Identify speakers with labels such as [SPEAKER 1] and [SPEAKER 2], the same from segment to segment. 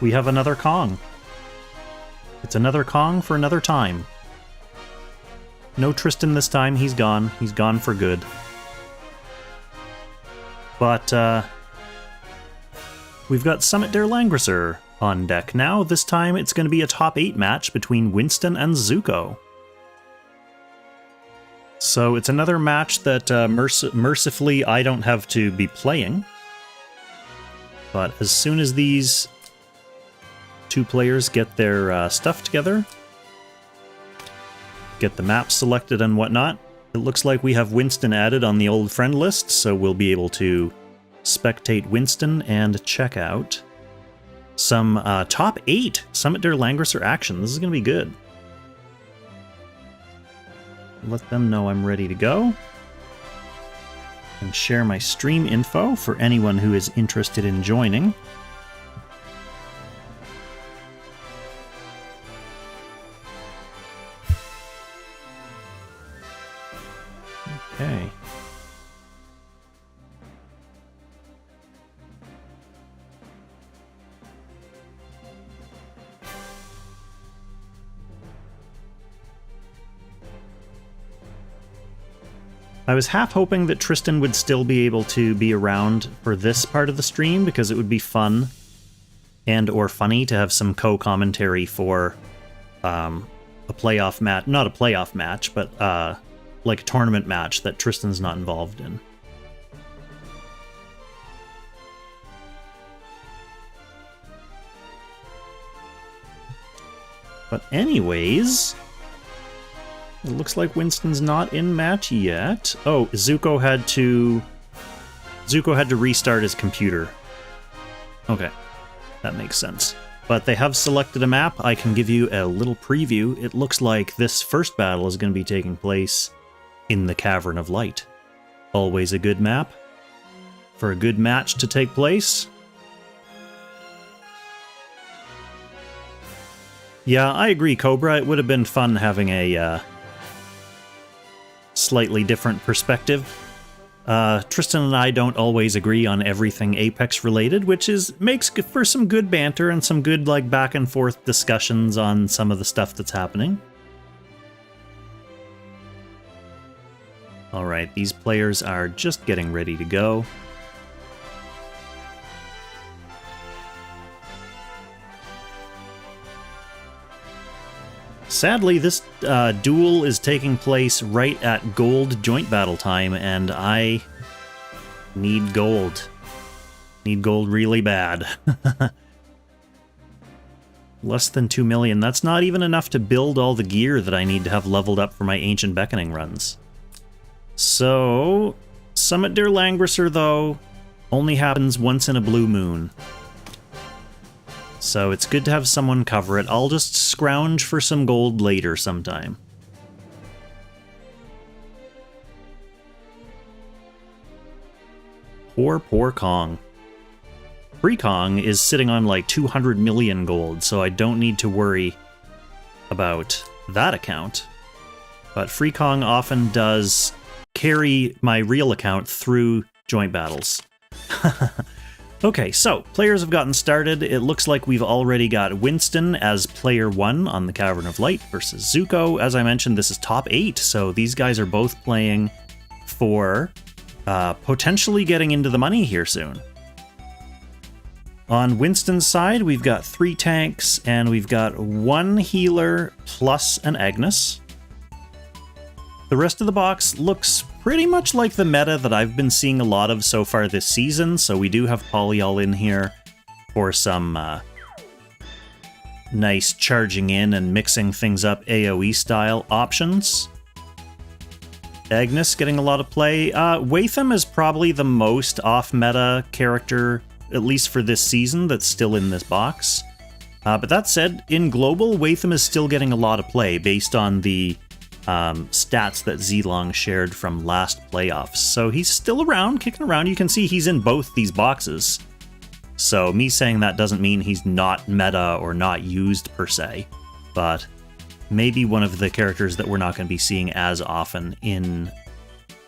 [SPEAKER 1] we have another Kong. It's another Kong for another time. No Tristan this time, he's gone. He's gone for good. But, we've got Summit der Langrisser on deck now. This time it's going to be a top 8 match between Winstön and Zuko. So it's another match that mercifully I don't have to be playing. But as soon as these two players get their stuff together, get the map selected and whatnot, it looks like we have Winstön added on the old friend list, so we'll be able to spectate Winstön and check out some top 8 Summit der Langrisser action. This is going to be good. Let them know I'm ready to go. And share my stream info for anyone who is interested in joining. Okay. I was half hoping that Tristan would still be able to be around for this part of the stream, because it would be fun and or funny to have some co-commentary for a playoff match. Not a playoff match, but like a tournament match that Tristan's not involved in. But anyways, it looks like Winstön's not in match yet. Oh, Zuko had to restart his computer. Okay, that makes sense. But they have selected a map. I can give you a little preview. It looks like this first battle is going to be taking place in the Cavern of Light. Always a good map for a good match to take place. Yeah, I agree, Cobra. It would have been fun having a slightly different perspective. Tristan and I don't always agree on everything Apex related, which makes for some good banter and some good like back and forth discussions on some of the stuff that's happening. Alright, these players are just getting ready to go. Sadly, this duel is taking place right at gold joint battle time, and I need gold. Need gold really bad. Less than 2 million. That's not even enough to build all the gear that I need to have leveled up for my Ancient Beckoning runs. So, Summit der Langrisser, though, only happens once in a blue moon. So it's good to have someone cover it. I'll just scrounge for some gold later sometime. Poor Kong. Free Kong is sitting on like 200 million gold, so I don't need to worry about that account. But Free Kong often does carry my real account through joint battles. Okay, so players have gotten started. It looks like we've already got Winstön as player 1 on the Cavern of Light versus Zuko. As I mentioned, this is top 8, so these guys are both playing for potentially getting into the money here soon. On Winstön's side, we've got 3 tanks, and we've got 1 healer plus an Agnes. The rest of the box looks pretty much like the meta that I've been seeing a lot of so far this season, so we do have Polyol in here for some nice charging in and mixing things up AoE style options. Agnes getting a lot of play. Watham is probably the most off-meta character, at least for this season, that's still in this box. But that said, in Global, Watham is still getting a lot of play based on the stats that Zlong shared from last playoffs. So he's still around, kicking around. You can see he's in both these boxes. So me saying that doesn't mean he's not meta or not used per se, but maybe one of the characters that we're not going to be seeing as often in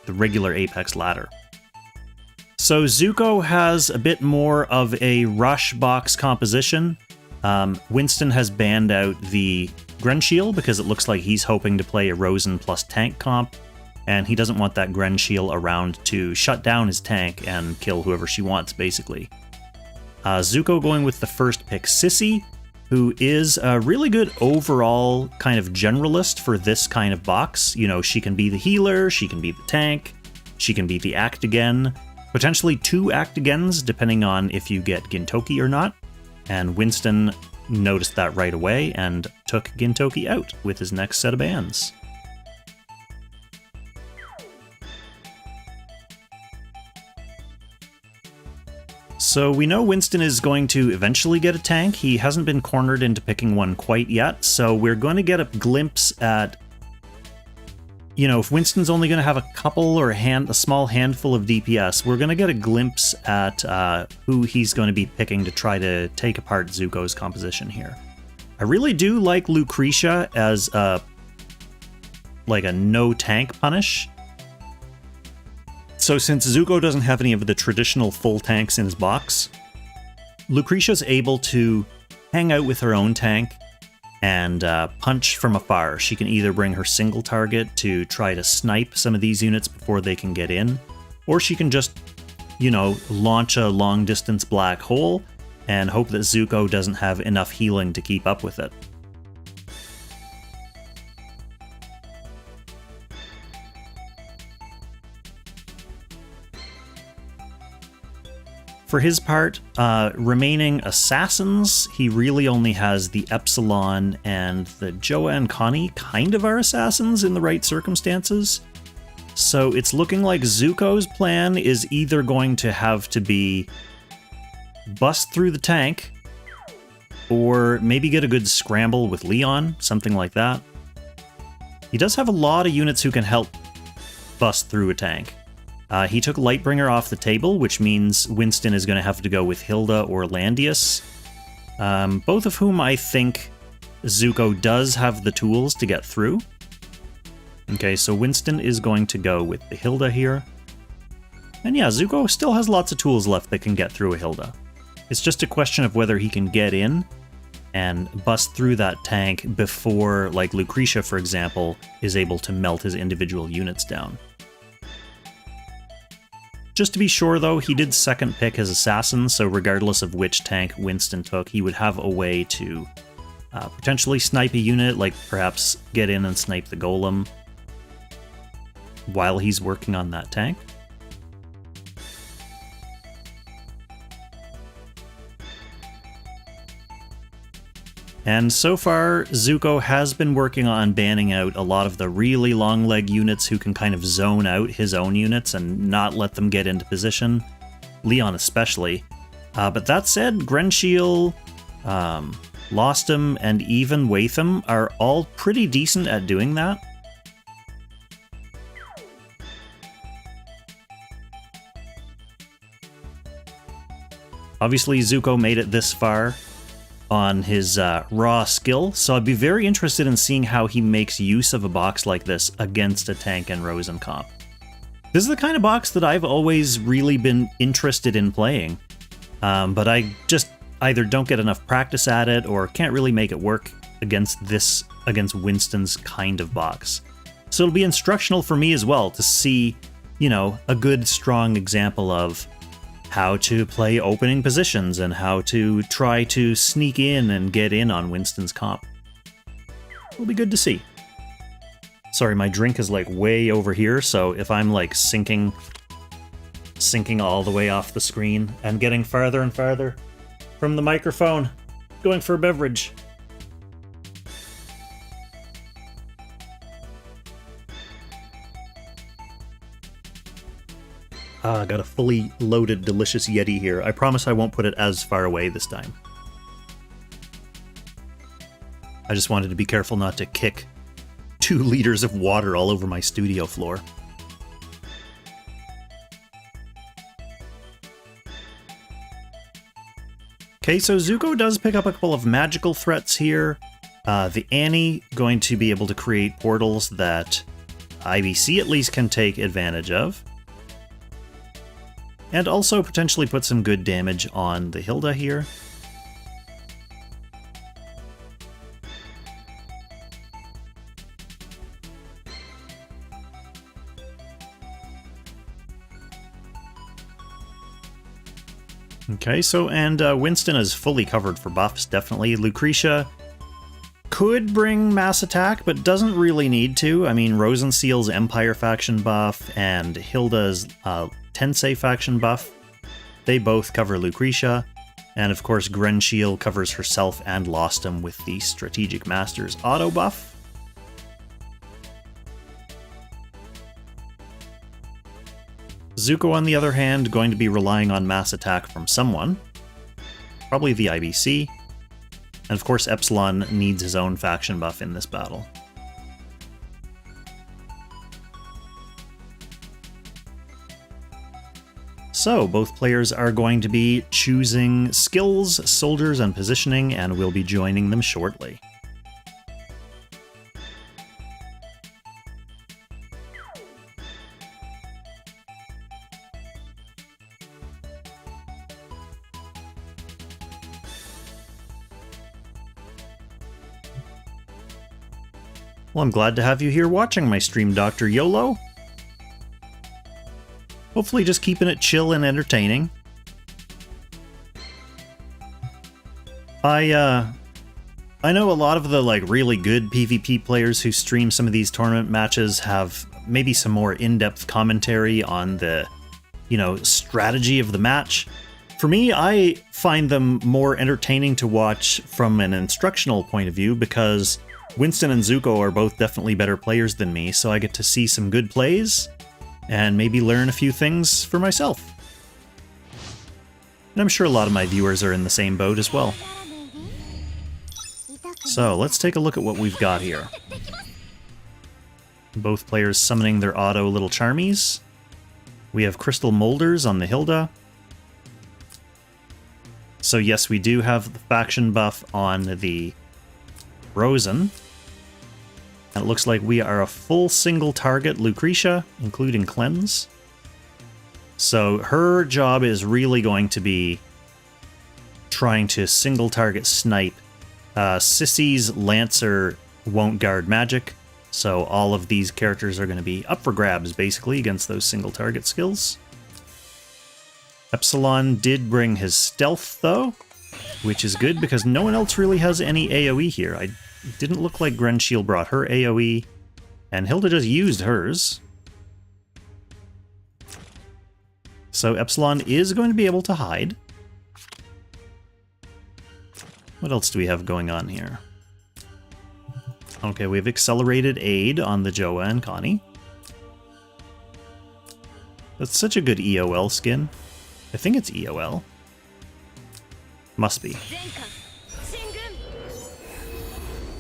[SPEAKER 1] the regular Apex ladder. So Zuko has a bit more of a rush box composition. Winstön has banned out the Grenshiel because it looks like he's hoping to play a Rosen plus tank comp, and he doesn't want that Grenshiel around to shut down his tank and kill whoever she wants, basically. Zuko going with the first pick, Sissy, who is a really good overall kind of generalist for this kind of box. You know, she can be the healer, she can be the tank, she can be the act again, potentially 2 act agains, depending on if you get Gintoki or not. And Winstön noticed that right away and took Gintoki out with his next set of bans. So we know Winstön is going to eventually get a tank. He hasn't been cornered into picking one quite yet, so we're going to get a glimpse at, you know, if Winstön's only going to have a couple or a small handful of DPS, we're going to get a glimpse at who he's going to be picking to try to take apart Zuko's composition here. I really do like Lucretia as a no tank punish. So since Zuko doesn't have any of the traditional full tanks in his box, Lucretia's able to hang out with her own tank and punch from afar. She can either bring her single target to try to snipe some of these units before they can get in, or she can just, you know, launch a long-distance black hole and hope that Zuko doesn't have enough healing to keep up with it. For his part, remaining assassins, he really only has the Epsilon, and the Joa and Connie kind of are assassins in the right circumstances. So it's looking like Zuko's plan is either going to have to be bust through the tank, or maybe get a good scramble with Leon, something like that. He does have a lot of units who can help bust through a tank. He took Lightbringer off the table, which means Winstön is going to have to go with Hilda or Landius, both of whom I think Zuko does have the tools to get through. Okay, so Winstön is going to go with the Hilda here. And yeah, Zuko still has lots of tools left that can get through a Hilda. It's just a question of whether he can get in and bust through that tank before, like Lucretia, for example, is able to melt his individual units down. Just to be sure, though, he did second pick his assassin, so regardless of which tank Winstön took, he would have a way to potentially snipe a unit, like perhaps get in and snipe the golem while he's working on that tank. And so far, Zuko has been working on banning out a lot of the really long leg units who can kind of zone out his own units and not let them get into position. Leon especially. But that said, Grenshiel, Lostum, and even Watham are all pretty decent at doing that. Obviously, Zuko made it this far on his raw skill, so I'd be very interested in seeing how he makes use of a box like this against a tank and Rosen comp. This is the kind of box that I've always really been interested in playing, but I just either don't get enough practice at it or can't really make it work against Winstön's kind of box. So it'll be instructional for me as well to see, you know, a good strong example of how to play opening positions and how to try to sneak in and get in on Winstön's comp. It'll be good to see. Sorry, my drink is like way over here, so if I'm like sinking all the way off the screen and getting farther and farther from the microphone, going for a beverage. I got a fully loaded, delicious Yeti here. I promise I won't put it as far away this time. I just wanted to be careful not to kick 2 liters of water all over my studio floor. Okay, so Zuko does pick up a couple of magical threats here. The Annie going to be able to create portals that IBC at least can take advantage of. And also potentially put some good damage on the Hilda here. Okay, so, and Winstön is fully covered for buffs, definitely. Lucretia could bring mass attack, but doesn't really need to. I mean, Rosenseal's Empire faction buff and Hilda's Tensei faction buff, they both cover Lucretia. And of course, Grenshiel covers herself and Lostum with the Strategic Master's auto buff. Zuko, on the other hand, going to be relying on mass attack from someone. Probably the IBC. And of course, Epsilon needs his own faction buff in this battle. So, both players are going to be choosing skills, soldiers, and positioning, and we'll be joining them shortly. Well, I'm glad to have you here watching my stream, Dr. YOLO. Hopefully just keeping it chill and entertaining. I know a lot of the really good PvP players who stream some of these tournament matches have maybe some more in-depth commentary on the, strategy of the match. For me, I find them more entertaining to watch from an instructional point of view because Winstön and Zuko are both definitely better players than me, so I get to see some good plays and maybe learn a few things for myself. And I'm sure a lot of my viewers are in the same boat as well. So let's take a look at what we've got here. Both players summoning their auto little charmies. We have Crystal Molders on the Hilda. So yes, we do have the faction buff on the Rosen. And it looks like we are a full single target Lucretia, including Cleanse. So her job is really going to be trying to single target snipe. Sissy's Lancer won't guard magic, so all of these characters are going to be up for grabs, basically, against those single target skills. Epsilon did bring his stealth, though, which is good because no one else really has any AoE here. It didn't look like Grenshiel brought her AoE, and Hilda just used hers. So Epsilon is going to be able to hide. What else do we have going on here? Okay, we have Accelerated Aid on the Joa and Connie. That's such a good EOL skin. I think it's EOL. Must be.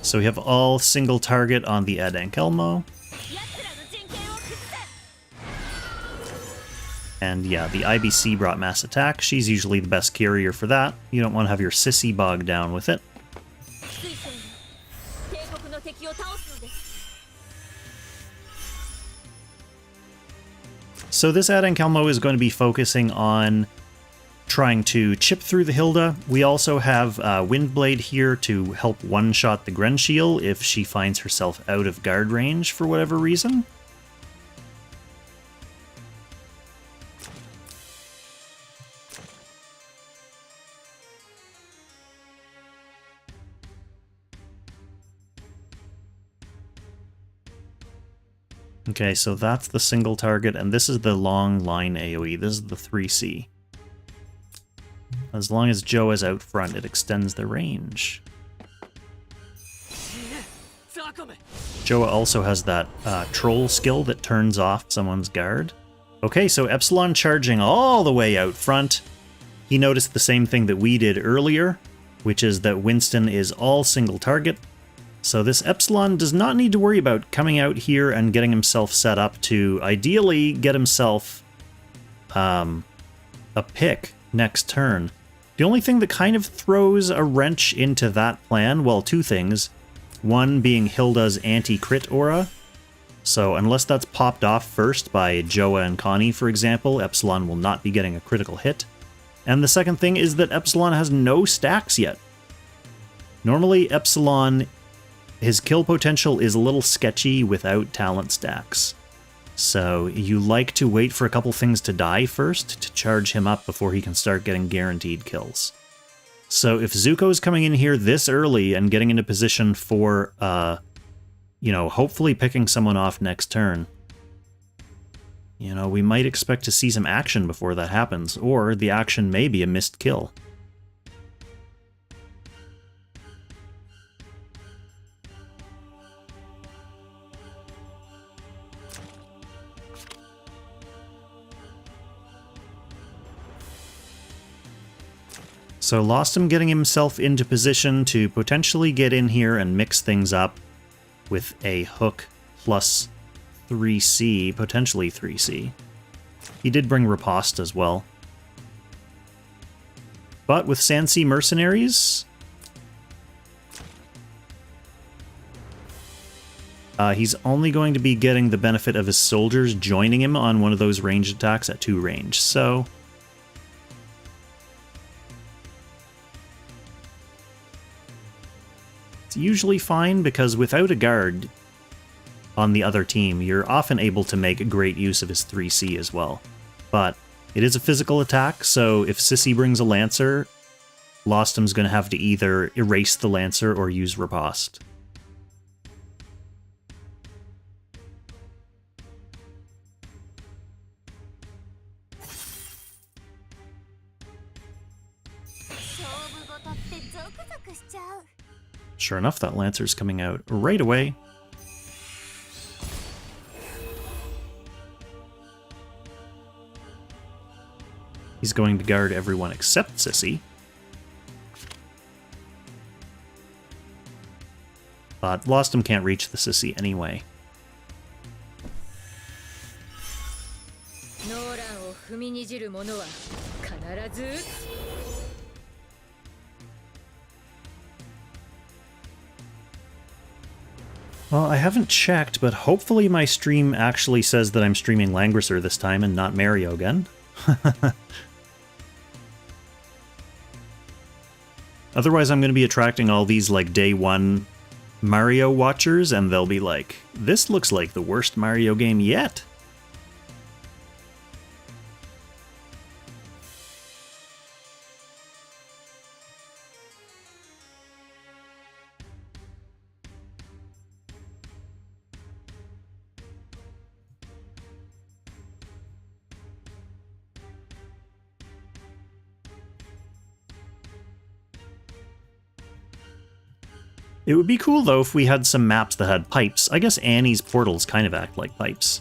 [SPEAKER 1] So we have all single target on the Ed Ankelmo. And yeah, the IBC brought mass attack. She's usually the best carrier for that. You don't want to have your Sissy bogged down with it. So this Ed Ankelmo is going to be focusing on trying to chip through the Hilda. We also have Windblade here to help one-shot the Grenshiel if she finds herself out of guard range for whatever reason. Okay, so that's the single target, and this is the long line AoE. This is the 3C. As long as Joe is out front, it extends the range. Joa also has that troll skill that turns off someone's guard. Okay, so Epsilon charging all the way out front. He noticed the same thing that we did earlier, which is that Winstön is all single target. So this Epsilon does not need to worry about coming out here and getting himself set up to ideally get himself a pick next turn. The only thing that kind of throws a wrench into that plan, well, two things. One being Hilda's anti-crit aura. So unless that's popped off first by Joa and Connie, for example, Epsilon will not be getting a critical hit. And the second thing is that Epsilon has no stacks yet. Normally, Epsilon, his kill potential is a little sketchy without talent stacks. So you like to wait for a couple things to die first to charge him up before he can start getting guaranteed kills. So if Zuko's coming in here this early and getting into position for, you know, hopefully picking someone off next turn, you know, we might expect to see some action before that happens, or the action may be a missed kill. So Lostom getting himself into position to potentially get in here and mix things up with a hook plus 3C, potentially 3C. He did bring Riposte as well. But with Sandsea Mercenaries, he's only going to be getting the benefit of his soldiers joining him on one of those ranged attacks at 2 range, so it's usually fine, because without a guard on the other team, you're often able to make great use of his 3C as well. But it is a physical attack, so if Sissy brings a Lancer, Lostom's going to have to either erase the Lancer or use Riposte. Sure enough, that Lancer's coming out right away. He's going to guard everyone except Sissy. But Lostom can't reach the Sissy anyway. Well, I haven't checked, but hopefully my stream actually says that I'm streaming Langrisser this time and not Mario again. Otherwise, I'm going to be attracting all these, like, day one Mario watchers, and they'll be like, this looks like the worst Mario game yet. It would be cool, though, if we had some maps that had pipes. I guess Annie's portals kind of act like pipes.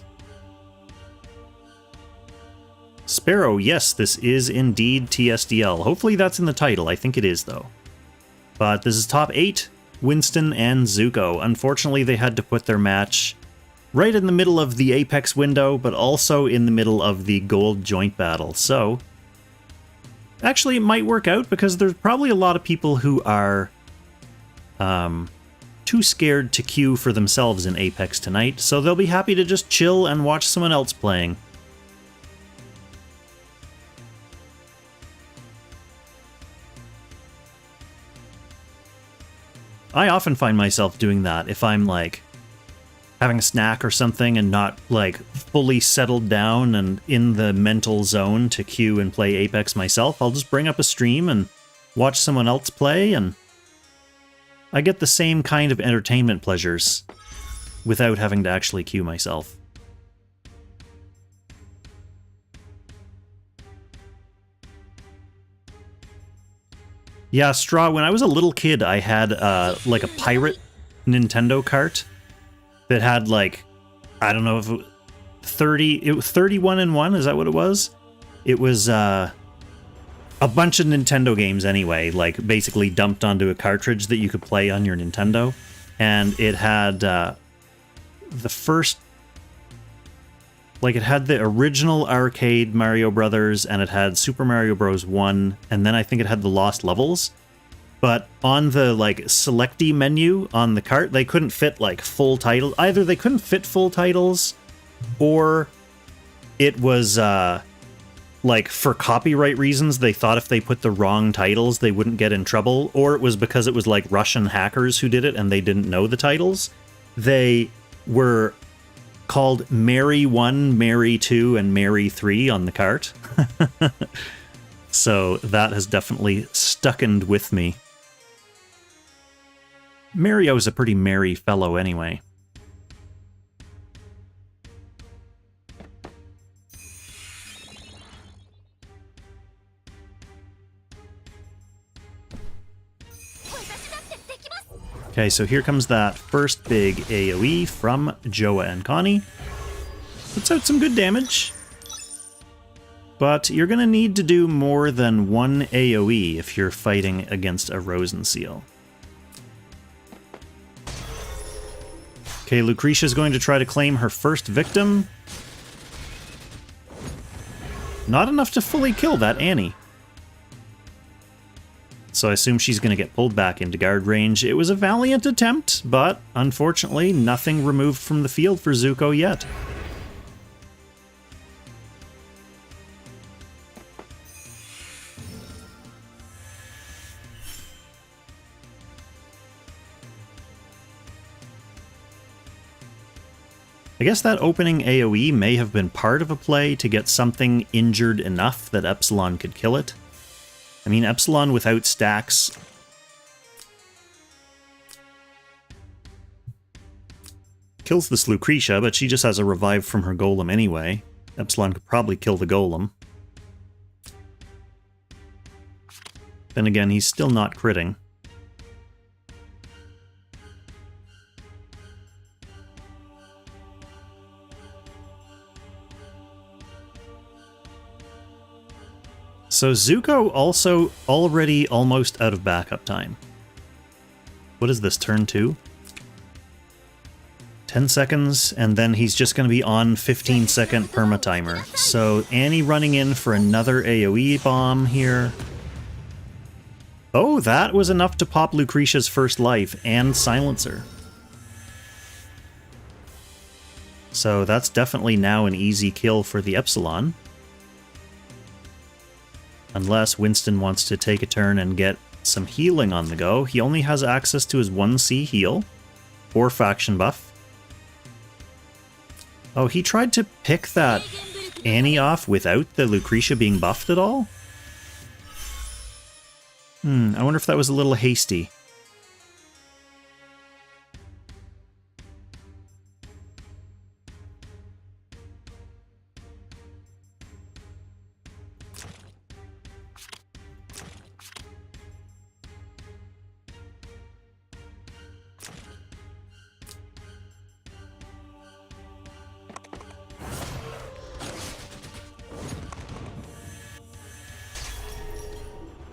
[SPEAKER 1] Sparrow, yes, this is indeed TSdL. Hopefully that's in the title. I think it is, though. But this is top 8, Winstön and Zuko. Unfortunately, they had to put their match right in the middle of the Apex window, but also in the middle of the gold joint battle. So, actually, it might work out, because there's probably a lot of people who are too scared to queue for themselves in Apex tonight, so they'll be happy to just chill and watch someone else playing. I often find myself doing that if I'm, like, having a snack or something and not, like, fully settled down and in the mental zone to queue and play Apex myself. I'll just bring up a stream and watch someone else play, and I get the same kind of entertainment pleasures without having to actually queue myself. Yeah, Straw, when I was a little kid, I had, like, a pirate Nintendo cart that had, like, I don't know if it was 31 in 1, is that what it was? It was, a bunch of Nintendo games anyway, like basically dumped onto a cartridge that you could play on your Nintendo. And it had the first, like it had the original arcade Mario Brothers, and it had Super Mario Bros. 1, and then I think it had the Lost Levels. But on the like selecty menu on the cart, they couldn't fit like full titles. Either they couldn't fit full titles, or it was like, for copyright reasons, they thought if they put the wrong titles, they wouldn't get in trouble, or it was because it was, like, Russian hackers who did it and they didn't know the titles. They were called Mary 1, Mary 2, and Mary 3 on the cart. So that has definitely stuckened with me. Mario's a pretty merry fellow anyway. Okay, so here comes that first big AoE from Joa and Connie. Puts out some good damage. But you're going to need to do more than one AoE if you're fighting against a Rosenseal. Okay, Lucretia's going to try to claim her first victim. Not enough to fully kill that Annie. So I assume she's going to get pulled back into guard range. It was a valiant attempt, but unfortunately nothing removed from the field for Zuko yet. I guess that opening AoE may have been part of a play to get something injured enough that Epsilon could kill it. I mean, Epsilon without stacks kills this Lucretia, but she just has a revive from her golem anyway. Epsilon could probably kill the golem. Then again, he's still not critting. So Zuko also already almost out of backup time. What is this, turn 2? 10 seconds, and then he's just going to be on 15-second perma timer. So Annie running in for another AoE bomb here. Oh, that was enough to pop Lucretia's first life and silencer. So that's definitely now an easy kill for the Epsilon. Unless Winstön wants to take a turn and get some healing on the go. He only has access to his 1C heal, or faction buff. Oh, he tried to pick that Annie off without the Lucretia being buffed at all? I wonder if that was a little hasty.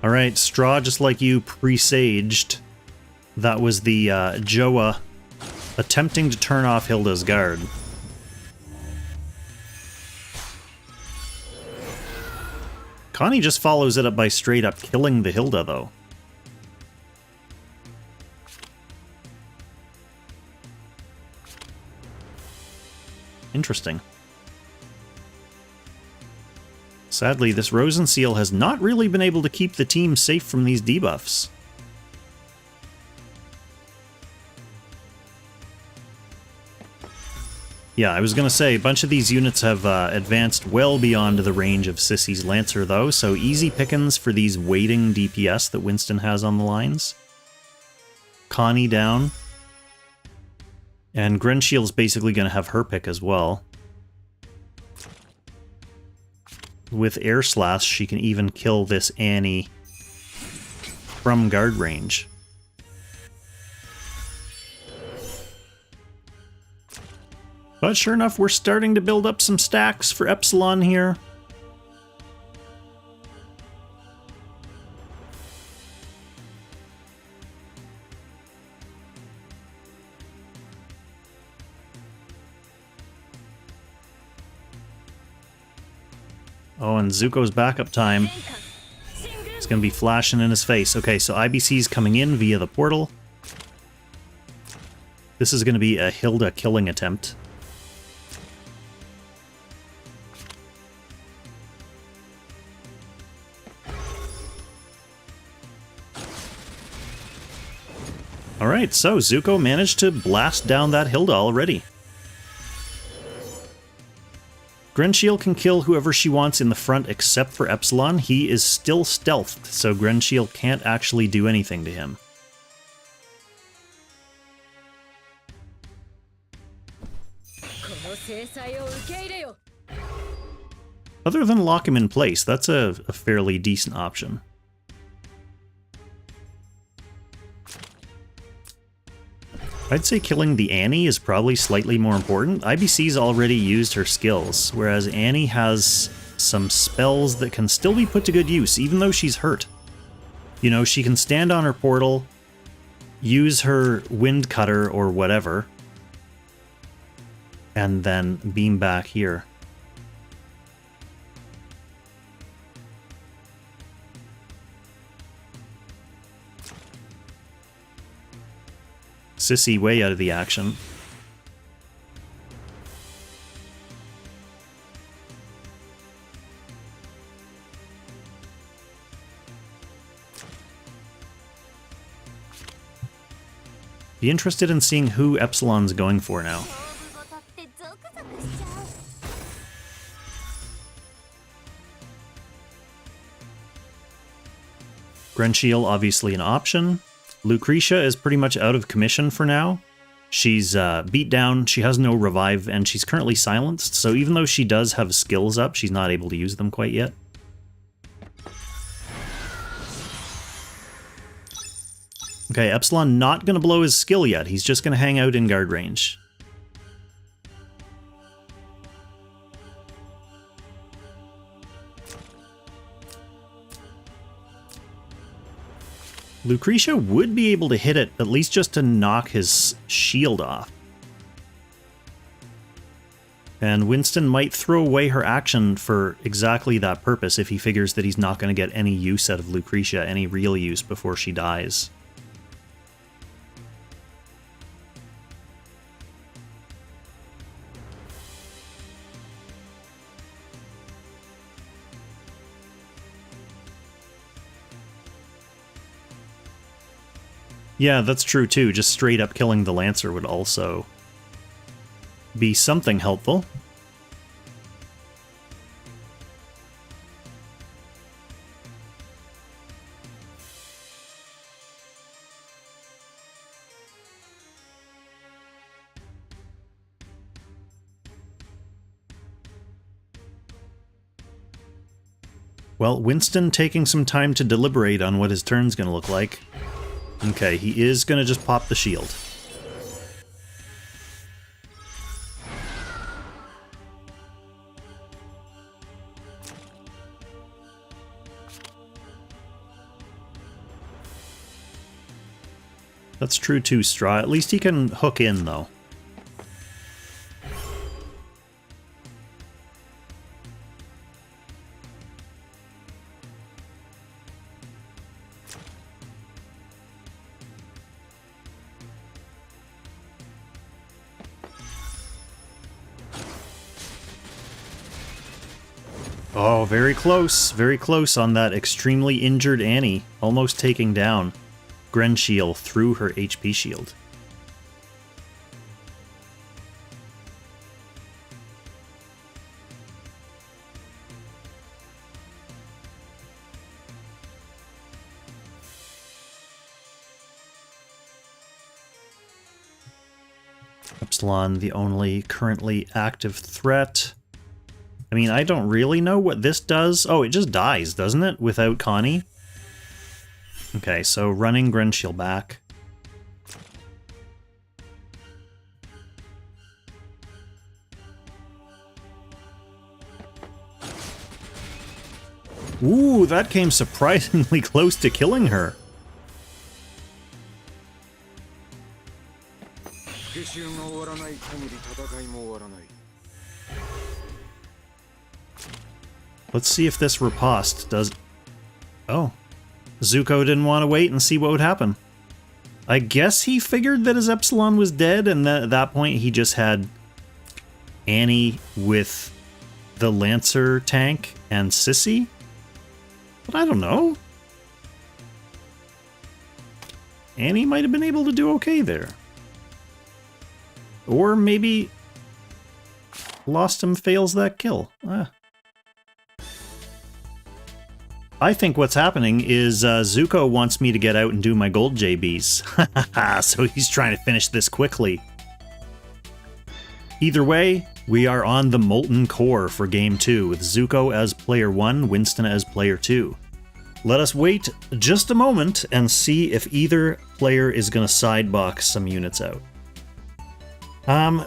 [SPEAKER 1] Alright, Straw, just like you presaged, that was the Joa attempting to turn off Hilda's guard. Connie just follows it up by straight up killing the Hilda, though. Interesting. Sadly, this Rosenseal has not really been able to keep the team safe from these debuffs. Yeah, I was going to say, a bunch of these units have advanced well beyond the range of Sissy's Lancer, though, so easy pickings for these waiting DPS that Winstön has on the lines. Connie down. And Grenshield's basically going to have her pick as well. With Air Slash, she can even kill this Annie from guard range. But sure enough, we're starting to build up some stacks for Epsilon here. Oh, and Zuko's backup time. It's going to be flashing in his face. Okay, so IBC's coming in via the portal. This is going to be a Hilda killing attempt. Alright, so Zuko managed to blast down that Hilda already. Grenshiel can kill whoever she wants in the front except for Epsilon. He is still stealthed, so Grenshiel can't actually do anything to him. Other than lock him in place, that's a fairly decent option. I'd say killing the Annie is probably slightly more important. IBC's already used her skills, whereas Annie has some spells that can still be put to good use, even though she's hurt. You know, she can stand on her portal, use her wind cutter or whatever, and then beam back here. Sissy way out of the action. Be interested in seeing who Epsilon's going for now. Grenshiel obviously an option. Lucretia is pretty much out of commission for now. She's beat down, she has no revive, and she's currently silenced, so even though she does have skills up, she's not able to use them quite yet. Okay, Epsilon not going to blow his skill yet, he's just going to hang out in guard range. Lucretia would be able to hit it, at least just to knock his shield off. And Winstön might throw away her action for exactly that purpose if he figures that he's not going to get any use out of Lucretia, any real use, before she dies. Yeah, that's true too. Just straight up killing the Lancer would also be something helpful. Well, Winstön taking some time to deliberate on what his turn's going to look like. Okay, he is going to just pop the shield. That's true too, Straw. At least he can hook in, though. Oh, very close on that extremely injured Annie, almost taking down Grenshiel through her HP shield. Epsilon, the only currently active threat. I mean, I don't really know what this does. Oh, it just dies, doesn't it, without Connie? Okay, so running Grenshiel back. Ooh, that came surprisingly close to killing her. Let's see if this riposte does... Oh. Zuko didn't want to wait and see what would happen. I guess he figured that his Epsilon was dead, and at that point he just had Annie with the Lancer tank and Sissy? But I don't know. Annie might have been able to do okay there. Or maybe Lost him fails that kill. I think what's happening is Zuko wants me to get out and do my gold JBs. So he's trying to finish this quickly. Either way, we are on the Molten Core for Game 2, with Zuko as Player 1, Winstön as Player 2. Let us wait just a moment and see if either player is going to sidebox some units out.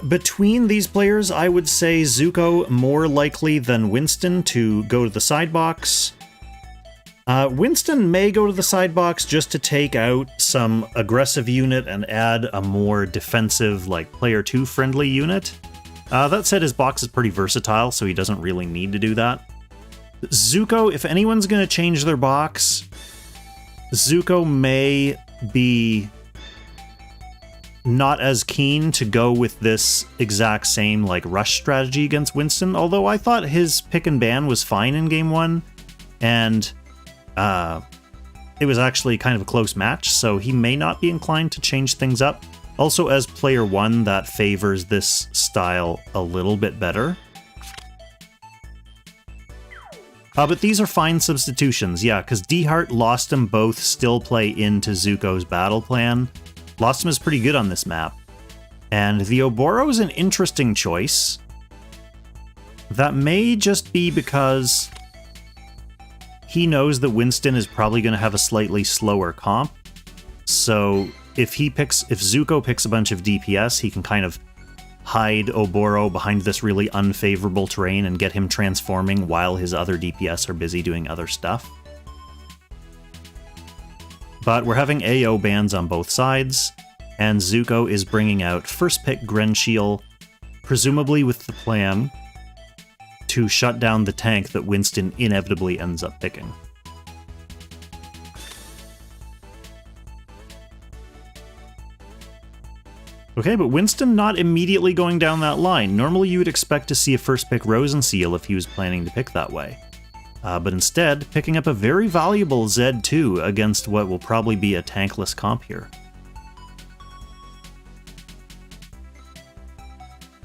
[SPEAKER 1] Between these players, I would say Zuko more likely than Winstön to go to the sidebox. Winstön may go to the sidebox just to take out some aggressive unit and add a more defensive, like, Player 2 friendly unit. That said, his box is pretty versatile, so he doesn't really need to do that. Zuko, if anyone's going to change their box, Zuko may be not as keen to go with this exact same, like, rush strategy against Winstön, although I thought his pick and ban was fine in Game 1, and it was actually kind of a close match, so he may not be inclined to change things up. Also, as Player 1, that favors this style a little bit better. But these are fine substitutions, yeah, because D-Heart, Lostem both still play into Zuko's battle plan. Lostem is pretty good on this map. And the Oboro is an interesting choice. That may just be because he knows that Winstön is probably going to have a slightly slower comp. So if Zuko picks a bunch of DPS, he can kind of hide Oboro behind this really unfavorable terrain and get him transforming while his other DPS are busy doing other stuff. But we're having AO bans on both sides, and Zuko is bringing out first pick Grenshiel, presumably with the plan to shut down the tank that Winstön inevitably ends up picking. Okay, but Winstön not immediately going down that line. Normally you would expect to see a first pick Rosenseal if he was planning to pick that way. But instead, picking up a very valuable Z2 against what will probably be a tankless comp here.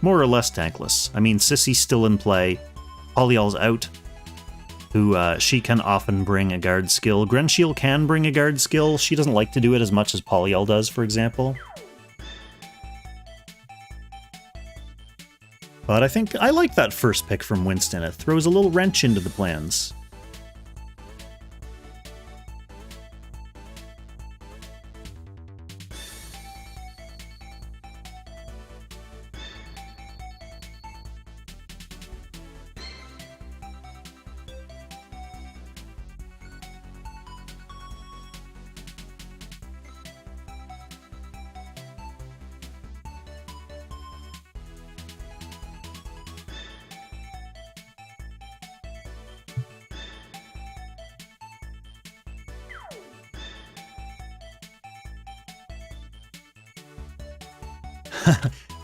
[SPEAKER 1] More or less tankless. I mean, Sissy's still in play. Polyal's out, who she can often bring a guard skill. Grenshiel can bring a guard skill. She doesn't like to do it as much as Polyal does, for example. But I think I like that first pick from Winstön. It throws a little wrench into the plans.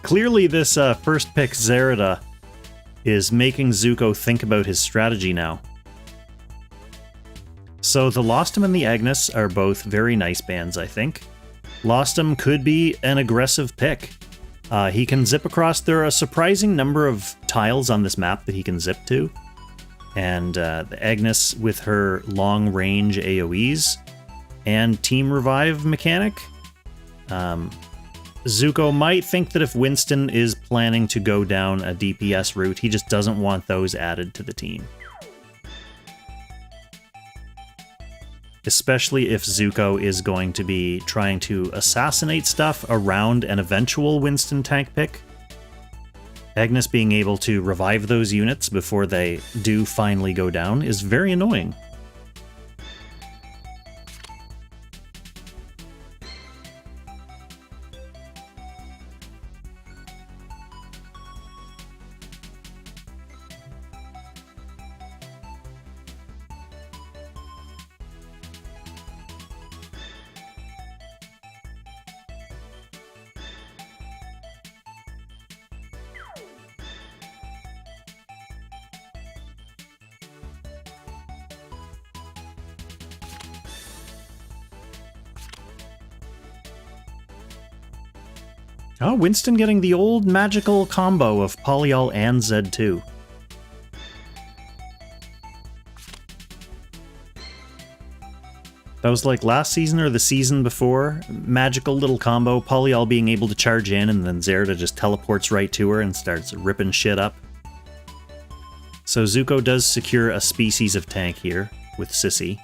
[SPEAKER 1] Clearly this first pick Zerida is making Zuko think about his strategy now. So the Lostem and the Agnes are both very nice bans, I think. Lostem could be an aggressive pick. He can zip across. There are a surprising number of tiles on this map that he can zip to. And the Agnes with her long-range AoEs and Team Revive mechanic. Zuko might think that if Winstön is planning to go down a DPS route, he just doesn't want those added to the team. Especially if Zuko is going to be trying to assassinate stuff around an eventual Winstön tank pick. Agnes being able to revive those units before they do finally go down is very annoying. Oh, Winstön getting the old magical combo of Polyol and Z2. That was like last season or the season before. Magical little combo, Polyol being able to charge in and then Zerda just teleports right to her and starts ripping shit up. So Zuko does secure a species of tank here with Sissy.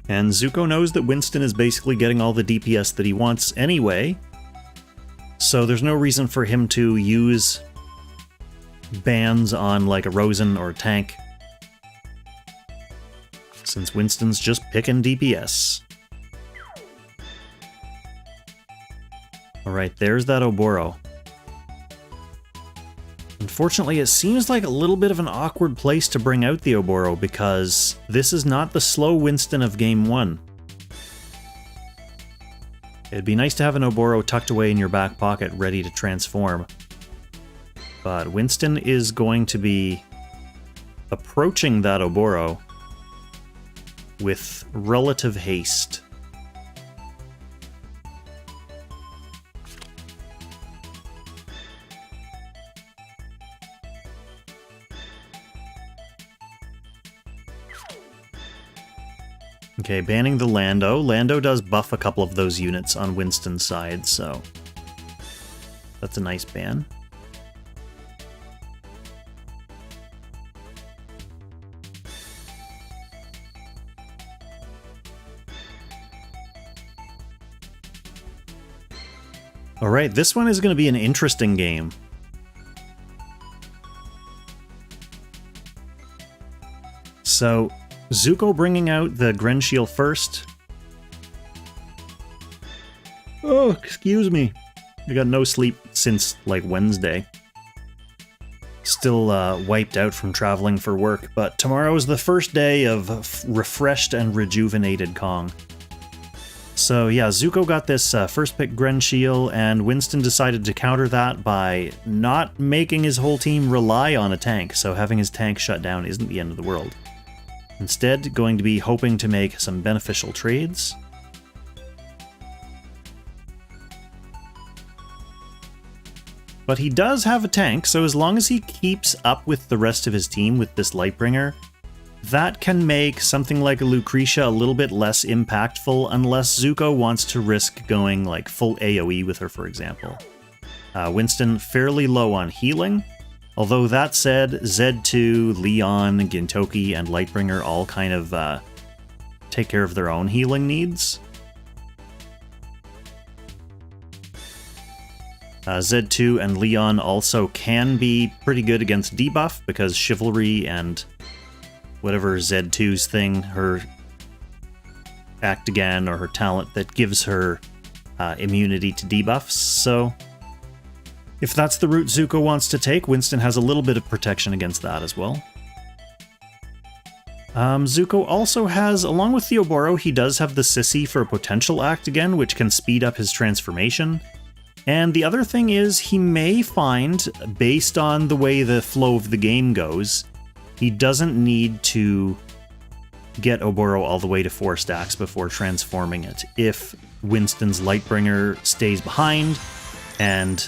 [SPEAKER 1] And Zuko knows that Winstön is basically getting all the DPS that he wants anyway, so there's no reason for him to use bans on like a Rosen or a tank, since Winstön's just picking DPS. Alright, there's that Oboro. Unfortunately, it seems like a little bit of an awkward place to bring out the Oboro, because this is not the slow Winstön of Game 1. It'd be nice to have an Oboro tucked away in your back pocket, ready to transform. But Winstön is going to be approaching that Oboro with relative haste. Okay, banning the Lando. Lando does buff a couple of those units on Winstön's side, so that's a nice ban. Alright, this one is going to be an interesting game. So, Zuko bringing out the Grenshiel first. Oh, excuse me. I got no sleep since, like, Wednesday. Still wiped out from traveling for work, but tomorrow is the first day of refreshed and rejuvenated Kong. So yeah, Zuko got this first pick Grenshiel, and Winstön decided to counter that by not making his whole team rely on a tank, so having his tank shut down isn't the end of the world. Instead, going to be hoping to make some beneficial trades. But he does have a tank, so as long as he keeps up with the rest of his team with this Lightbringer, that can make something like a Lucretia a little bit less impactful, unless Zuko wants to risk going like full AoE with her, for example. Winstön fairly low on healing. Although that said, Z2, Leon, Gintoki, and Lightbringer all kind of take care of their own healing needs. Z2 and Leon also can be pretty good against debuff, because Chivalry and whatever Z2's thing, her Act Again, or her talent that gives her immunity to debuffs, so if that's the route Zuko wants to take, Winstön has a little bit of protection against that as well. Zuko also has, along with the Oboro, he does have the Sissy for a potential Act Again, which can speed up his transformation. And the other thing is, he may find, based on the way the flow of the game goes, he doesn't need to get Oboro all the way to 4 stacks before transforming it. If Winstön's Lightbringer stays behind, and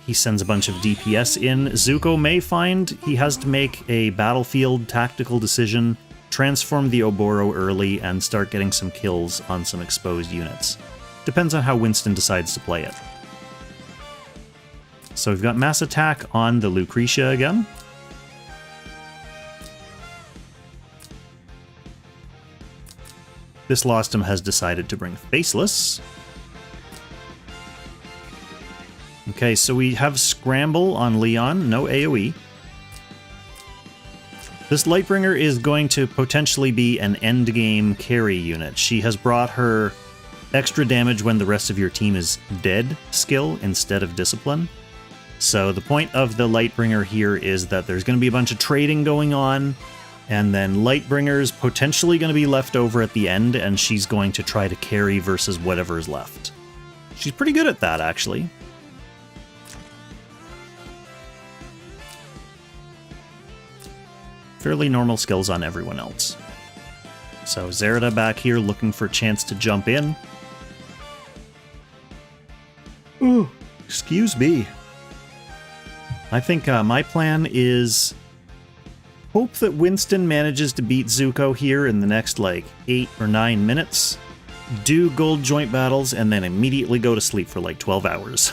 [SPEAKER 1] he sends a bunch of DPS in, Zuko may find he has to make a battlefield tactical decision, transform the Oboro early, and start getting some kills on some exposed units. Depends on how Winstön decides to play it. So we've got mass attack on the Lucretia again. This Lostom has decided to bring Faceless. Okay, so we have Scramble on Leon, no AoE. This Lightbringer is going to potentially be an endgame carry unit. She has brought her extra damage when the rest of your team is dead skill instead of discipline. So the point of the Lightbringer here is that there's going to be a bunch of trading going on, and then Lightbringer's potentially going to be left over at the end, and she's going to try to carry versus whatever is left. She's pretty good at that, actually. Fairly normal skills on everyone else. So Zerida back here looking for a chance to jump in. Ooh, excuse me. I think my plan is hope that Winstön manages to beat Zuko here in the next, like, 8 or 9 minutes, do gold joint battles, and then immediately go to sleep for, like, 12 hours.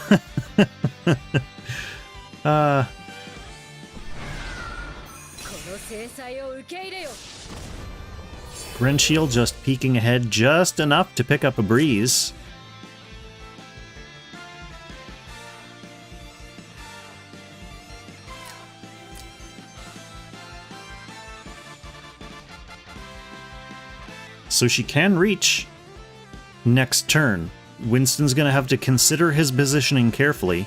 [SPEAKER 1] Grenshield just peeking ahead just enough to pick up a breeze. So she can reach next turn. Winstön's going to have to consider his positioning carefully.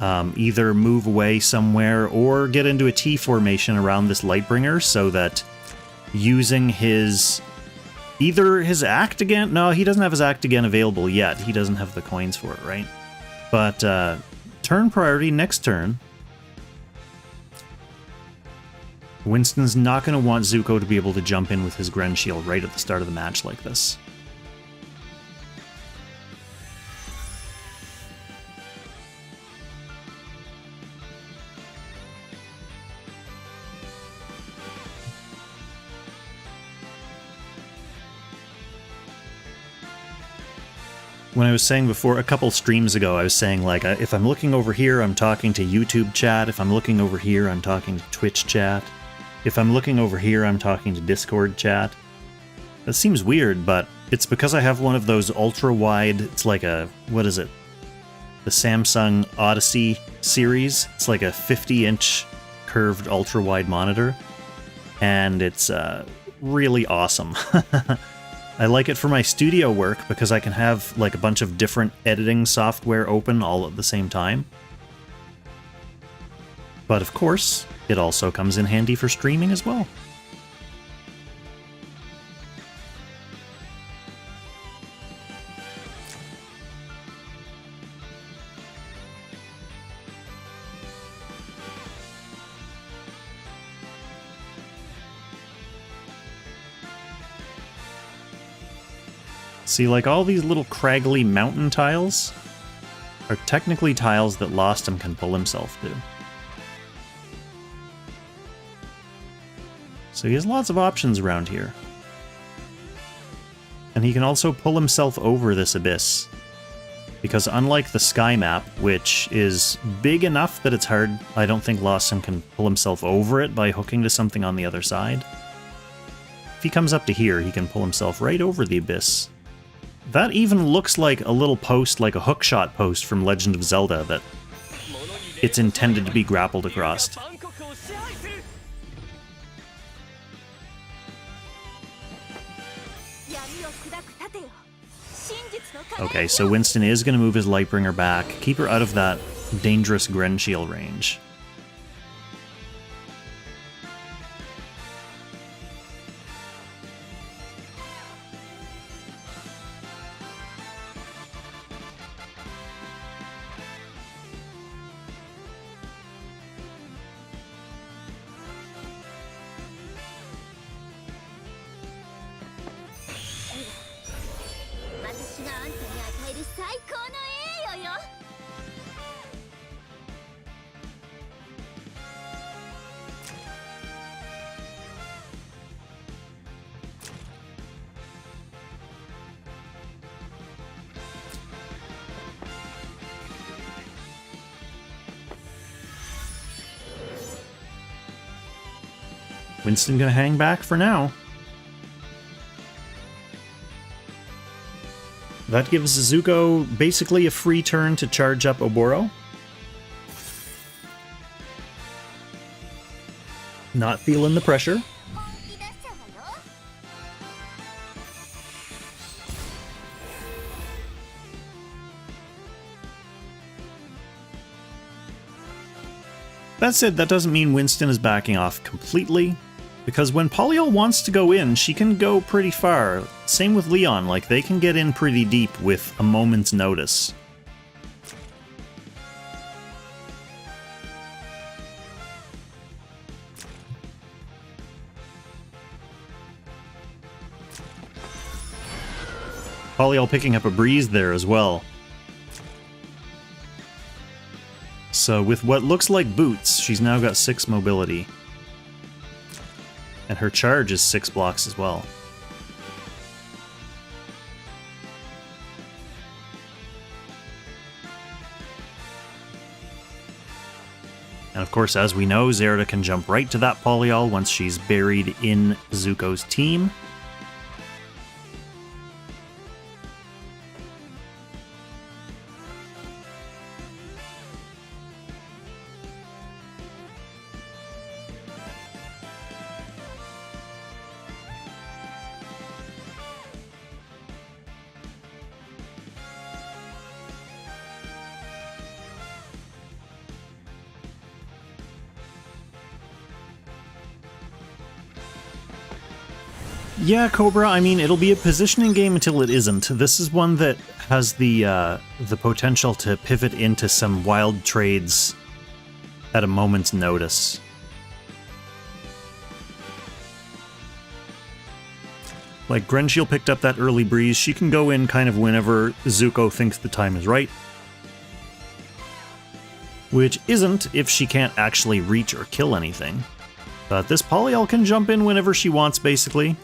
[SPEAKER 1] Either move away somewhere or get into a T formation around this Lightbringer so that using his... either his Act Again... No, he doesn't have his Act Again available yet. He doesn't have the coins for it, right? But turn priority next turn. Winstön's not going to want Zuko to be able to jump in with his Grenshield right at the start of the match like this. When I was saying before, a couple streams ago, I was saying, like, if I'm looking over here, I'm talking to YouTube chat. If I'm looking over here, I'm talking to Twitch chat. If I'm looking over here, I'm talking to Discord chat. That seems weird, but it's because I have one of those ultra-wide, it's like a, what is it? The Samsung Odyssey series. It's like a 50-inch curved ultra-wide monitor, and it's really awesome. I like it for my studio work because I can have like a bunch of different editing software open all at the same time. But of course, it also comes in handy for streaming as well. See, like all these little craggly mountain tiles are technically tiles that Lost Him can pull himself to. So he has lots of options around here. And he can also pull himself over this abyss. Because unlike the sky map, which is big enough that it's hard, I don't think Lost Him can pull himself over it by hooking to something on the other side. If he comes up to here, he can pull himself right over the abyss. That even looks like a little post, like a hookshot post from Legend of Zelda that it's intended to be grappled across. Okay, so Winstön is going to move his Lightbringer back, keep her out of that dangerous Grenshield range. Winstön gonna hang back for now. That gives Zuko basically a free turn to charge up Oboro. Not feeling the pressure. That said, that doesn't mean Winstön is backing off completely, because when Polyol wants to go in, she can go pretty far. Same with Leon, like they can get in pretty deep with a moment's notice. Polyol picking up a breeze there as well. So with what looks like boots, she's now got 6 mobility. And her charge is 6 blocks as well. And of course, as we know, Zerda can jump right to that Polyol once she's buried in Zuko's team. Yeah, Cobra, I mean, it'll be a positioning game until it isn't. This is one that has the potential to pivot into some wild trades at a moment's notice. Like, Grenshiel picked up that early breeze. She can go in kind of whenever Zuko thinks the time is right. Which isn't if she can't actually reach or kill anything. But this Polyol can jump in whenever she wants, basically.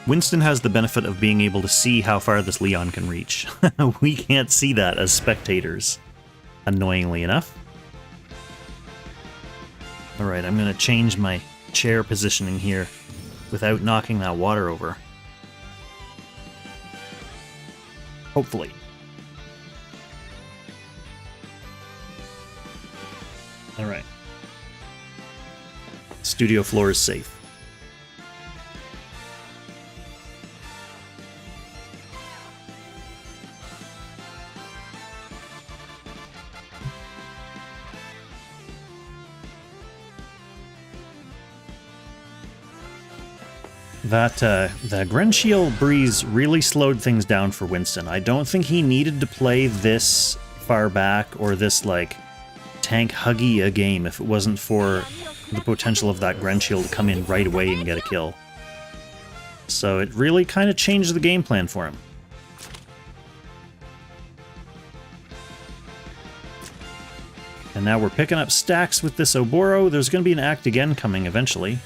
[SPEAKER 1] Winstön has the benefit of being able to see how far this Leon can reach. We can't see that as spectators, annoyingly enough. Alright, I'm going to change my chair positioning here without knocking that water over. Hopefully. Alright. Studio floor is safe. The Grenshiel breeze really slowed things down for Winstön. I don't think he needed to play this far back or this, like, tank huggy a game if it wasn't for the potential of that Grenshiel to come in right away and get a kill. So it really kind of changed the game plan for him. And now we're picking up stacks with this Oboro. There's going to be an act again coming eventually.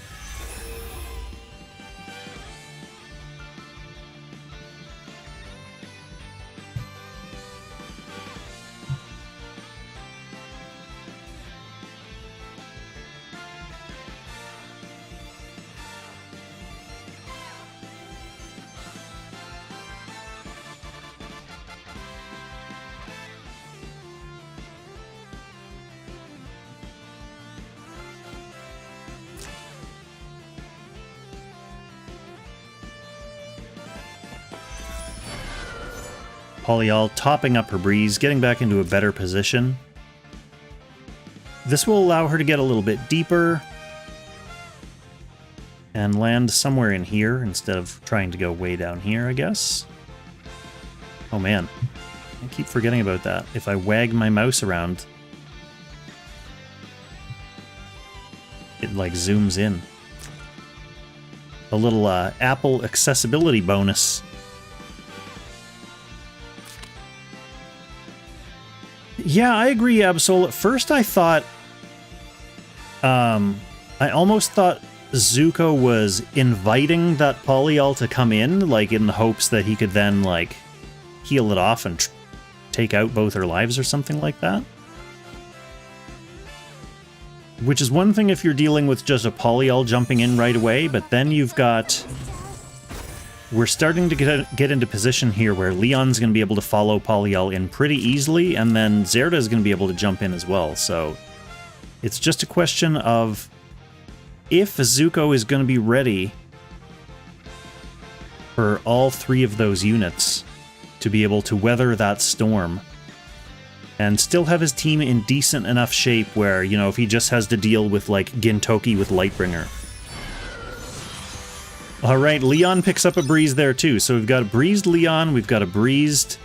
[SPEAKER 1] Polyol topping up her breeze, getting back into a better position. This will allow her to get a little bit deeper and land somewhere in here instead of trying to go way down here, I guess. Oh man, I keep forgetting about that. If I wag my mouse around, it like zooms in. A little Apple accessibility bonus. Yeah, I agree, Absol. At first I thought... I almost thought Zuko was inviting that Polyol to come in, like in the hopes that he could then, like, heal it off and take out both her lives or something like that. Which is one thing if you're dealing with just a Polyol jumping in right away, but then you've got we're starting to get into position here where Leon's going to be able to follow Polyel in pretty easily, and then Zerda is going to be able to jump in as well. So it's just a question of if Zuko is going to be ready for all 3 of those units to be able to weather that storm and still have his team in decent enough shape where, you know, if he just has to deal with, like, Gintoki with Lightbringer. Alright, Leon picks up a breeze there too. So we've got a breezed Leon, we've got a breezed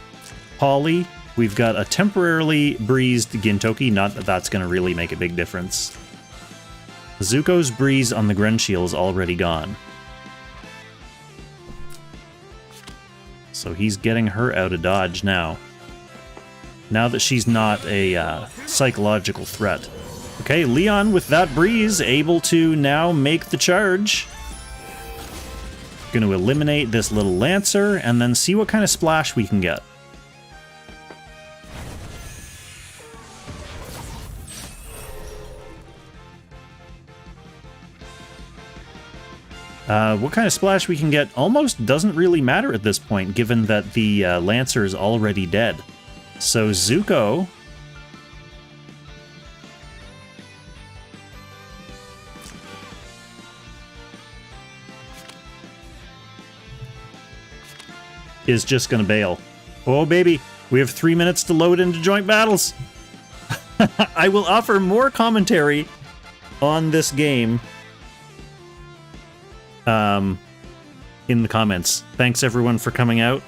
[SPEAKER 1] Poly, we've got a temporarily breezed Gintoki, not that that's going to really make a big difference. Zuko's breeze on the Grenshiel is already gone. So he's getting her out of dodge now. Now that she's not a psychological threat. Okay, Leon with that breeze able to now make the charge. Going to eliminate this little Lancer and then see what kind of splash we can get. What kind of splash we can get almost doesn't really matter at this point, given that the Lancer is already dead. So Zuko is just going to bail. Oh, baby, we have 3 minutes to load into joint battles. I will offer more commentary on this game in the comments. Thanks, everyone, for coming out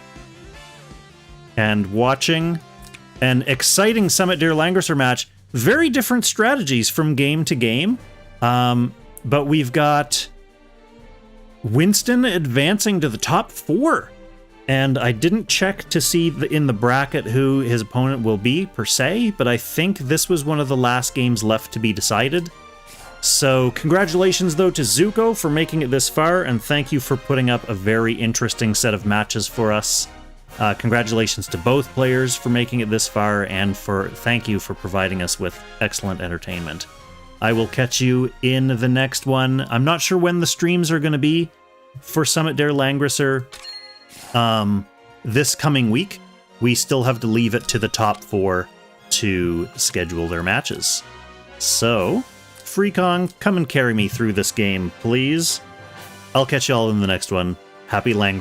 [SPEAKER 1] and watching an exciting Summit der Langrisser match. Very different strategies from game to game, but we've got Winstön advancing to the top 4. And I didn't check to see in the bracket who his opponent will be, per se, but I think this was one of the last games left to be decided. So congratulations, though, to Zuko for making it this far, and thank you for putting up a very interesting set of matches for us. Congratulations to both players for making it this far, and thank you for providing us with excellent entertainment. I will catch you in the next one. I'm not sure when the streams are going to be for Summit der Langrisser. This coming week, we still have to leave it to the top 4 to schedule their matches. So, Freekong, come and carry me through this game, please. I'll catch y'all in the next one. Happy Langrisser.